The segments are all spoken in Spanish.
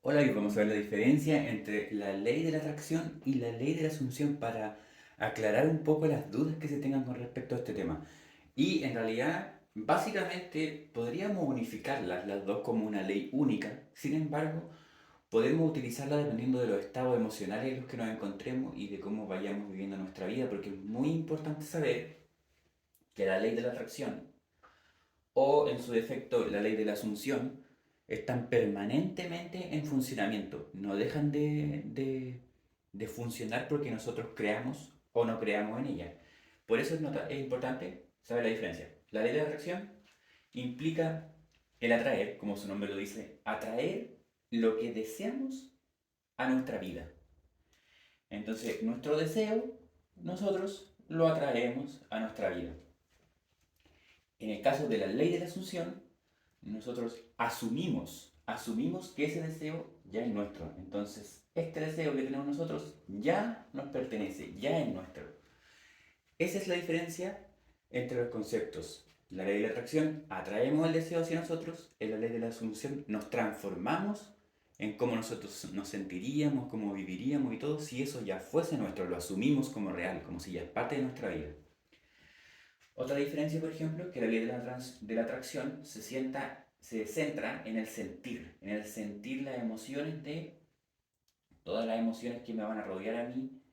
Hola, hoy vamos a ver la diferencia entre la ley de la atracción y la ley de la asunción para aclarar un poco las dudas que se tengan con respecto a este tema. Y en realidad, básicamente, podríamos unificarlas las dos como una ley única. Sin embargo, podemos utilizarla dependiendo de los estados emocionales en los que nos encontremos y de cómo vayamos viviendo nuestra vida, porque es muy importante saber que la ley de la atracción o en su defecto la ley de la asunción, están permanentemente en funcionamiento, no dejan de funcionar porque nosotros creamos o no creamos en ella. Por eso es importante saber la diferencia. La ley de la atracción implica el atraer, como su nombre lo dice, atraer lo que deseamos a nuestra vida. Entonces, nuestro deseo, nosotros lo atraemos a nuestra vida. En el caso de la ley de la asunción, nosotros asumimos que ese deseo ya es nuestro. Entonces, este deseo que tenemos nosotros ya nos pertenece, ya es nuestro. Esa es la diferencia entre los conceptos. La ley de la atracción, atraemos el deseo hacia nosotros. En la ley de la asunción, nos transformamos en cómo nosotros nos sentiríamos, cómo viviríamos y todo, si eso ya fuese nuestro, lo asumimos como real, como si ya es parte de nuestra vida. Otra diferencia, por ejemplo, es que la ley de la atracción se centra en el sentir las emociones de todas las emociones que me van a rodear a mí,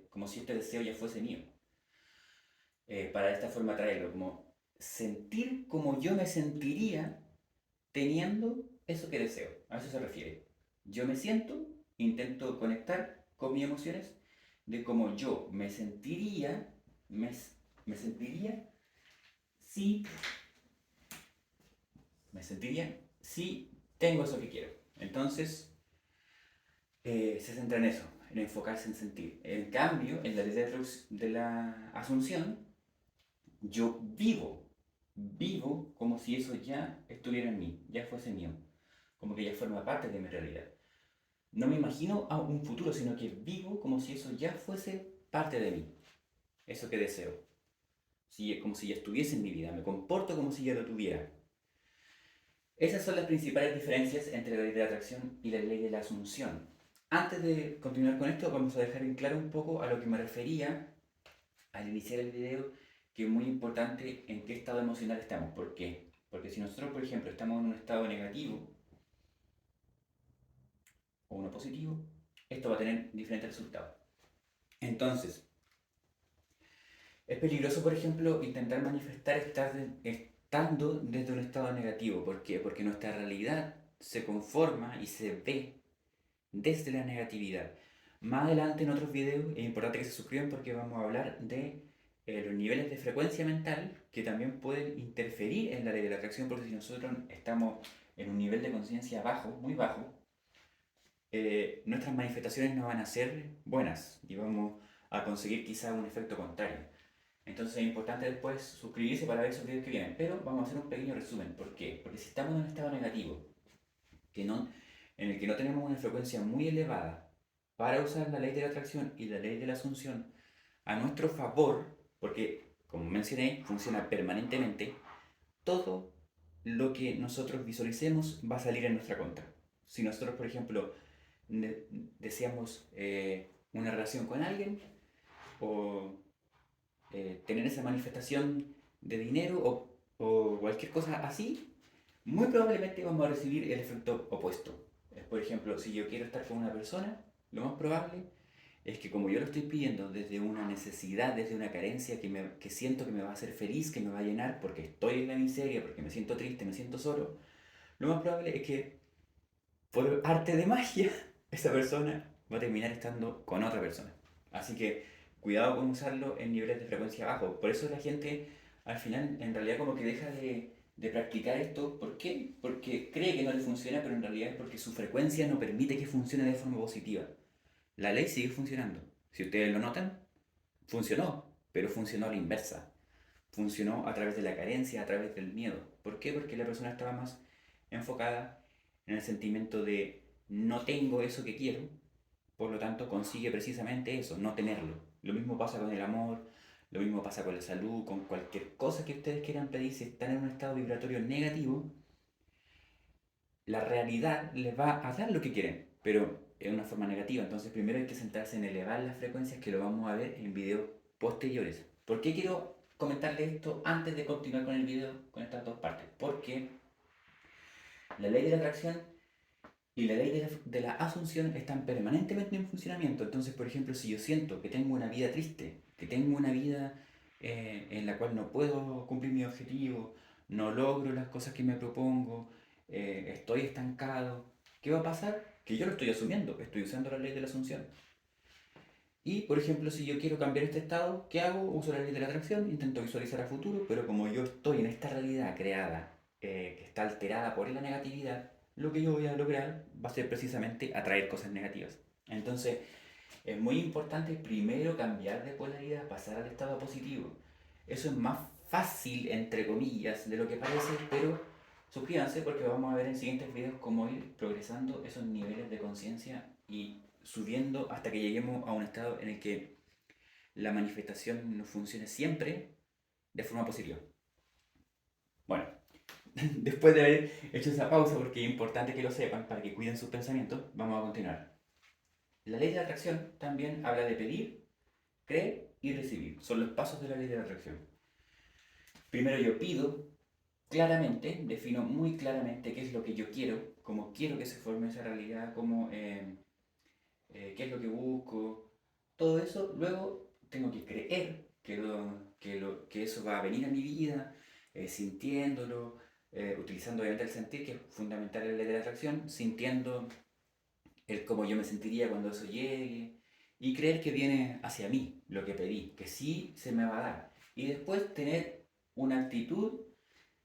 como si este deseo ya fuese mío. Para de esta forma traerlo, como sentir como yo me sentiría teniendo eso que deseo. A eso se refiere. Yo me siento, intento conectar con mis emociones de cómo yo me, me sentiría si me sentiría si tengo eso que quiero. Entonces, se centra en eso, en enfocarse en sentir. En cambio, en la ley de la asunción, yo vivo como si eso ya estuviera en mí, ya fuese mío, como que ya forma parte de mi realidad. No me imagino a un futuro, sino que vivo como si eso ya fuese parte de mí, eso que deseo. Si, como si ya estuviese en mi vida, me comporto como si ya lo tuviera. Esas son las principales diferencias entre la ley de la atracción y la ley de la asunción. Antes de continuar con esto, vamos a dejar en claro un poco a lo que me refería al iniciar el video, que es muy importante en qué estado emocional estamos. ¿Por qué? Porque si nosotros, por ejemplo, estamos en un estado negativo o uno positivo, esto va a tener diferentes resultados. Entonces, es peligroso, por ejemplo, intentar manifestar estando desde un estado negativo. ¿Por qué? Porque nuestra realidad se conforma y se ve desde la negatividad. Más adelante en otros videos es importante que se suscriban porque vamos a hablar de los niveles de frecuencia mental que también pueden interferir en la ley de la atracción, porque si nosotros estamos en un nivel de conciencia bajo, muy bajo, nuestras manifestaciones no van a ser buenas y vamos a conseguir quizá un efecto contrario. Entonces es importante después suscribirse para ver esos videos que vienen, pero vamos a hacer un pequeño resumen. ¿Por qué? Porque si estamos en un estado negativo, que no, en el que no tenemos una frecuencia muy elevada para usar la ley de la atracción y la ley de la asunción a nuestro favor, porque como mencioné, funciona permanentemente, todo lo que nosotros visualicemos va a salir en nuestra contra. Si nosotros, por ejemplo, deseamos una relación con alguien o tener esa manifestación de dinero o cualquier cosa así, muy probablemente vamos a recibir el efecto opuesto. Por ejemplo, si yo quiero estar con una persona, lo más probable es que como yo lo estoy pidiendo desde una necesidad, desde una carencia que siento que me va a hacer feliz, que me va a llenar porque estoy en la miseria, porque me siento triste, me siento solo, lo más probable es que por arte de magia esa persona va a terminar estando con otra persona. Así que cuidado con usarlo en niveles de frecuencia bajos. Por eso la gente al final en realidad como que deja de practicar esto. ¿Por qué? Porque cree que no le funciona, pero en realidad es porque su frecuencia no permite que funcione de forma positiva. La ley sigue funcionando. Si ustedes lo notan, funcionó, pero funcionó a la inversa. Funcionó a través de la carencia, a través del miedo. ¿Por qué? Porque la persona estaba más enfocada en el sentimiento de no tengo eso que quiero, por lo tanto consigue precisamente eso, no tenerlo. Lo mismo pasa con el amor, lo mismo pasa con la salud, con cualquier cosa que ustedes quieran pedir si están en un estado vibratorio negativo, la realidad les va a dar lo que quieren, pero en una forma negativa. Entonces primero hay que centrarse en elevar las frecuencias, que lo vamos a ver en videos posteriores. ¿Por qué quiero comentarles esto antes de continuar con el video, con estas dos partes? Porque la ley de la atracción y la ley de la asunción están permanentemente en funcionamiento. Entonces, por ejemplo, si yo siento que tengo una vida triste, que tengo una vida en la cual no puedo cumplir mi objetivo, no logro las cosas que me propongo, estoy estancado, ¿qué va a pasar? Que yo lo estoy asumiendo, estoy usando la ley de la asunción. Y, por ejemplo, si yo quiero cambiar este estado, ¿qué hago? Uso la ley de la atracción, intento visualizar a futuro, pero como yo estoy en esta realidad creada, que está alterada por la negatividad, lo que yo voy a lograr va a ser precisamente atraer cosas negativas. Entonces, es muy importante primero cambiar de polaridad, pasar al estado positivo. Eso es más fácil, entre comillas, de lo que parece, pero suscríbanse porque vamos a ver en siguientes videos cómo ir progresando esos niveles de conciencia y subiendo hasta que lleguemos a un estado en el que la manifestación nos funcione siempre de forma positiva. Bueno, después de haber hecho esa pausa, porque es importante que lo sepan para que cuiden sus pensamientos, vamos a continuar. La ley de la atracción también habla de pedir, creer y recibir. Son los pasos de la ley de la atracción. Primero yo pido claramente, defino muy claramente qué es lo que yo quiero, cómo quiero que se forme esa realidad, qué es lo que busco, todo eso. Luego tengo que creer que eso va a venir a mi vida, sintiéndolo, utilizando obviamente el sentir, que es fundamental en la ley de la atracción, sintiendo el cómo yo me sentiría cuando eso llegue, y creer que viene hacia mí lo que pedí, que sí se me va a dar. Y después tener una actitud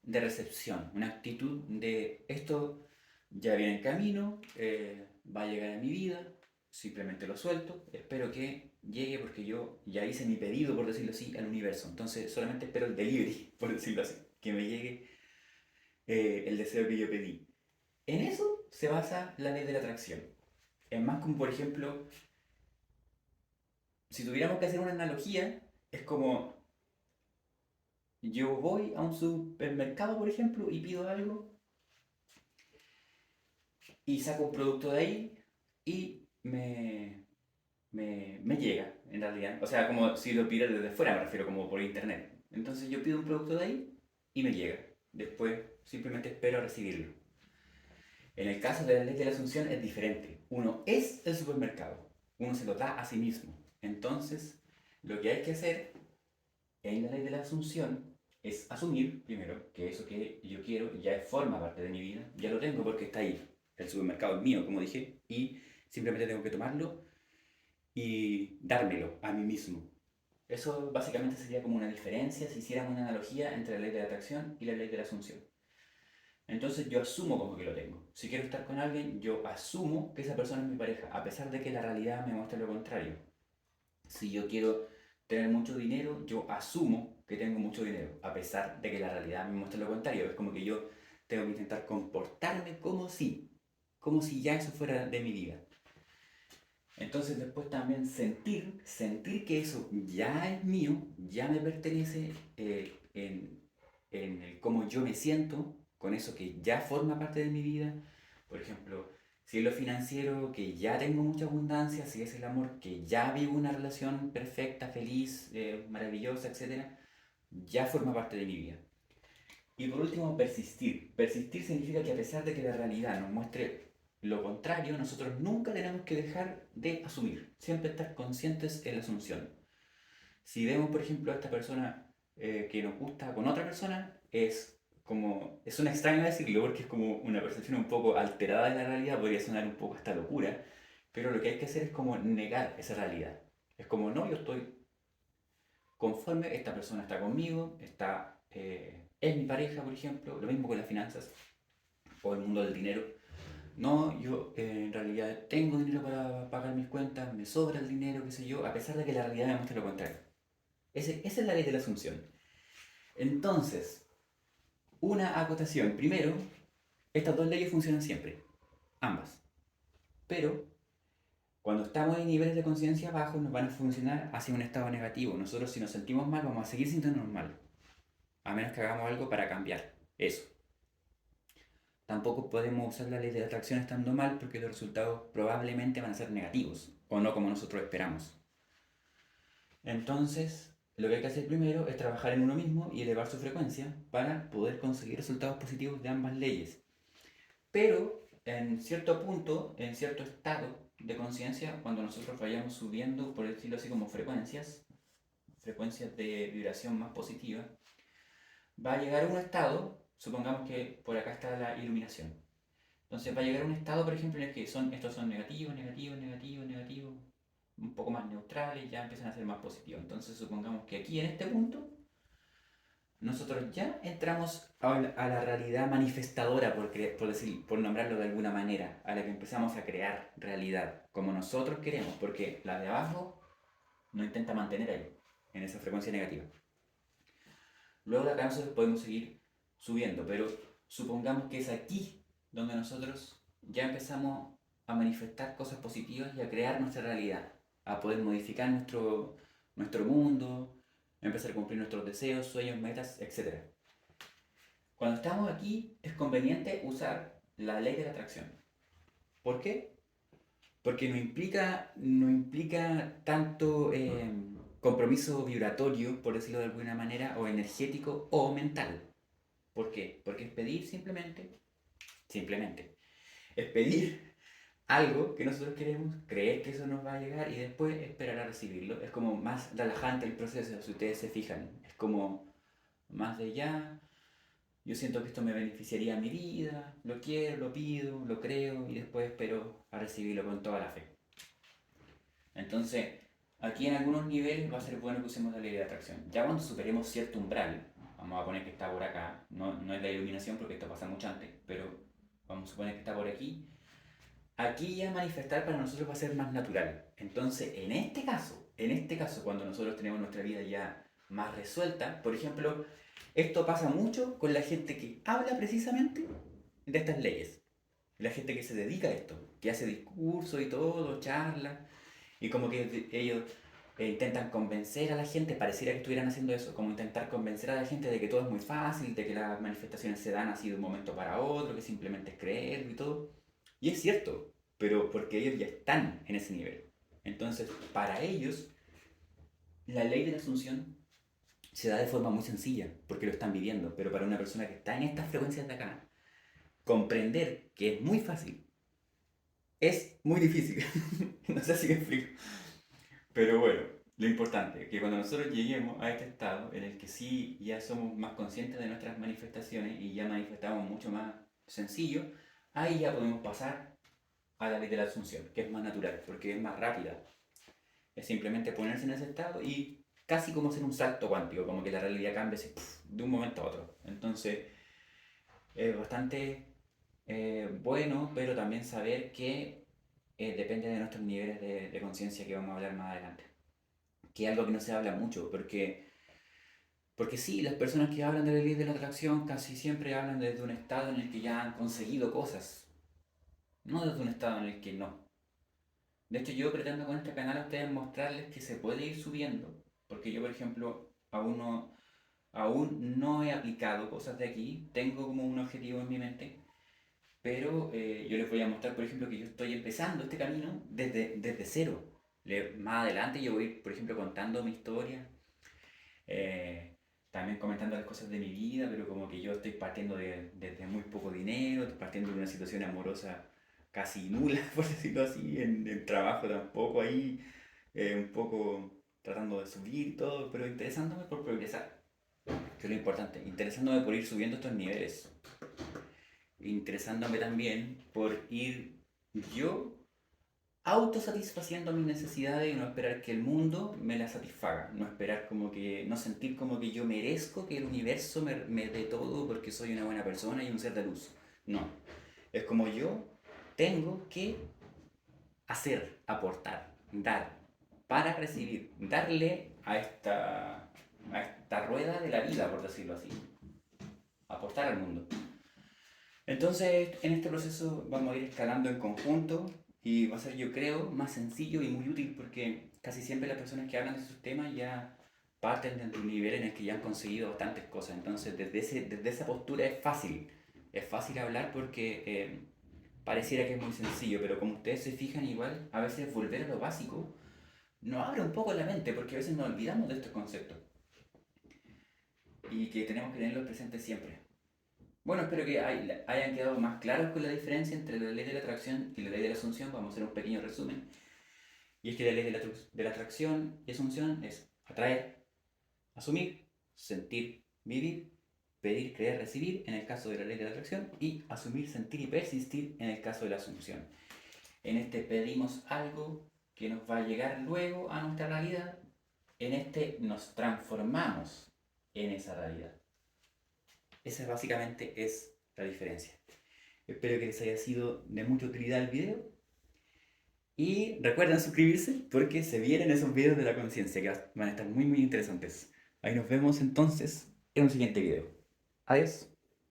de recepción, una actitud de esto ya viene en camino, va a llegar a mi vida, simplemente lo suelto, espero que llegue porque yo ya hice mi pedido, por decirlo así, al universo. Entonces solamente espero el delivery, por decirlo así, que me llegue el deseo que yo pedí. En eso se basa la ley de la atracción. Es más como, por ejemplo, si tuviéramos que hacer una analogía, es como yo voy a un supermercado, por ejemplo, y pido algo y saco un producto de ahí y me llega, en realidad. O sea, como si lo pidiera desde fuera, me refiero como por internet. Entonces yo pido un producto de ahí y me llega. Después simplemente espero a recibirlo. En el caso de la ley de la asunción es diferente. Uno es el supermercado. Uno se lo da a sí mismo. Entonces, lo que hay que hacer en la ley de la asunción es asumir, primero, que eso que yo quiero ya forma parte de mi vida. Ya lo tengo porque está ahí. El supermercado es mío, como dije, y simplemente tengo que tomarlo y dármelo a mí mismo. Eso básicamente sería como una diferencia si hiciéramos una analogía entre la ley de la atracción y la ley de la asunción. Entonces yo asumo como que lo tengo. Si quiero estar con alguien, yo asumo que esa persona es mi pareja, a pesar de que la realidad me muestre lo contrario. Si yo quiero tener mucho dinero, yo asumo que tengo mucho dinero, a pesar de que la realidad me muestre lo contrario. Es como que yo tengo que intentar comportarme como si ya eso fuera de mi vida. Entonces después también sentir que eso ya es mío, ya me pertenece, en el cómo yo me siento con eso que ya forma parte de mi vida. Por ejemplo, si es lo financiero, que ya tengo mucha abundancia, si es el amor, que ya vivo una relación perfecta, feliz, maravillosa, etcétera, ya forma parte de mi vida. Y por último, persistir. Persistir significa que a pesar de que la realidad nos muestre lo contrario, nosotros nunca tenemos que dejar de asumir, siempre estar conscientes en la asunción. Si vemos, por ejemplo, a esta persona que nos gusta con otra persona, es una extraña decirlo porque es como una percepción un poco alterada de la realidad, podría sonar un poco hasta locura, pero lo que hay que hacer es como negar esa realidad. Es como, no, yo estoy conforme, esta persona está conmigo, es mi pareja, por ejemplo, lo mismo con las finanzas o el mundo del dinero. No, yo en realidad tengo dinero para pagar mis cuentas, me sobra el dinero, qué sé yo, a pesar de que la realidad me muestra lo contrario. Esa es la ley de la asunción. Entonces, una acotación. Primero, estas dos leyes funcionan siempre, ambas. Pero cuando estamos en niveles de conciencia bajos nos van a funcionar hacia un estado negativo. Nosotros si nos sentimos mal vamos a seguir sintiéndonos mal, a menos que hagamos algo para cambiar eso. tampoco podemos usar la ley de la atracción estando mal porque los resultados probablemente van a ser negativos o no como nosotros esperamos. Entonces, lo que hay que hacer primero es trabajar en uno mismo y elevar su frecuencia para poder conseguir resultados positivos de ambas leyes. Pero en cierto punto, en cierto estado de conciencia, cuando nosotros vayamos subiendo, por decirlo así, como frecuencias de vibración más positiva, va a llegar a un estado, supongamos que por acá está la iluminación. Entonces va a llegar a un estado, por ejemplo, en el que estos son negativos, negativos, negativos, negativos, un poco más neutrales, ya empiezan a ser más positivos. Entonces supongamos que aquí en este punto nosotros ya entramos a la realidad manifestadora, por nombrarlo de alguna manera, a la que empezamos a crear realidad, como nosotros queremos, porque la de abajo nos intenta mantener ahí, en esa frecuencia negativa. Luego de acá nosotros podemos seguir subiendo, pero supongamos que es aquí donde nosotros ya empezamos a manifestar cosas positivas y a crear nuestra realidad, a poder modificar nuestro mundo, empezar a cumplir nuestros deseos, sueños, metas, etc. Cuando estamos aquí es conveniente usar la ley de la atracción. ¿Por qué? Porque no implica tanto compromiso vibratorio, por decirlo de alguna manera, o energético o mental. ¿Por qué? Porque es pedir simplemente, es pedir algo que nosotros queremos, creer que eso nos va a llegar y después esperar a recibirlo. Es como más relajante el proceso, si ustedes se fijan. Es como más de ya, yo siento que esto me beneficiaría a mi vida, lo quiero, lo pido, lo creo y después espero a recibirlo con toda la fe. Entonces, aquí en algunos niveles va a ser bueno que usemos la ley de atracción. Ya cuando superemos cierto umbral, vamos a poner que está por acá, no es la iluminación porque esto pasa mucho antes, pero vamos a suponer que está por aquí ya manifestar para nosotros va a ser más natural. Entonces, en este caso, cuando nosotros tenemos nuestra vida ya más resuelta, por ejemplo, esto pasa mucho con la gente que habla precisamente de estas leyes. La gente que se dedica a esto, que hace discursos y todo, charla, y como que ellos intentan convencer a la gente, pareciera que estuvieran haciendo eso, como intentar convencer a la gente de que todo es muy fácil, de que las manifestaciones se dan así de un momento para otro, que simplemente es creerlo y todo. Y es cierto, pero porque ellos ya están en ese nivel. Entonces, para ellos, la ley de la asunción se da de forma muy sencilla, porque lo están viviendo, pero para una persona que está en estas frecuencias de acá, comprender que es muy fácil, es muy difícil. No sé si me explico. Pero bueno, lo importante es que cuando nosotros lleguemos a este estado en el que sí ya somos más conscientes de nuestras manifestaciones y ya manifestamos mucho más sencillo, ahí ya podemos pasar a la ley de la asunción, que es más natural, porque es más rápida. Es simplemente ponerse en ese estado y casi como hacer un salto cuántico, como que la realidad cambia así, de un momento a otro. Entonces, es bastante bueno, pero también saber que depende de nuestros niveles de conciencia que vamos a hablar más adelante. Que es algo que no se habla mucho, porque sí, las personas que hablan de la ley de la atracción casi siempre hablan desde un estado en el que ya han conseguido cosas, no desde un estado en el que no. De hecho, yo pretendo con este canal a ustedes mostrarles que se puede ir subiendo, porque yo, por ejemplo, aún no he aplicado cosas de aquí, tengo como un objetivo en mi mente, pero yo les voy a mostrar, por ejemplo, que yo estoy empezando este camino desde cero. Más adelante yo voy a ir, por ejemplo, contando mi historia, eh, también comentando las cosas de mi vida, pero como que yo estoy partiendo desde muy poco dinero, estoy partiendo de una situación amorosa casi nula, por decirlo así, en el trabajo tampoco ahí, un poco tratando de subir y todo, pero interesándome por progresar, que es lo importante, interesándome por ir subiendo estos niveles, interesándome también por ir yo autosatisfaciendo mis necesidades y no esperar que el mundo me las satisfaga, no esperar como que, no sentir como que yo merezco que el universo me dé todo porque soy una buena persona y un ser de luz. No, es como yo tengo que hacer, aportar, dar, para recibir, darle a esta rueda de la vida, por decirlo así, aportar al mundo. Entonces, en este proceso vamos a ir escalando en conjunto y va a ser, yo creo, más sencillo y muy útil porque casi siempre las personas que hablan de sus temas ya parten de un nivel en el que ya han conseguido bastantes cosas. Entonces, desde esa postura es fácil es fácil hablar porque pareciera que es muy sencillo, pero como ustedes se fijan igual, a veces volver a lo básico nos abre un poco la mente porque a veces nos olvidamos de estos conceptos y que tenemos que tenerlos presentes siempre. Bueno, espero que hayan quedado más claros con la diferencia entre la ley de la atracción y la ley de la asunción. Vamos a hacer un pequeño resumen. Y es que la ley de la atracción y asunción es atraer, asumir, sentir, vivir, pedir, creer, recibir en el caso de la ley de la atracción y asumir, sentir y persistir en el caso de la asunción. En este pedimos algo que nos va a llegar luego a nuestra realidad. En este nos transformamos en esa realidad. Esa básicamente es la diferencia. Espero que les haya sido de mucha utilidad el video. Y recuerden suscribirse porque se vienen esos videos de la conciencia que van a estar muy interesantes. Ahí nos vemos entonces en un siguiente video. Adiós.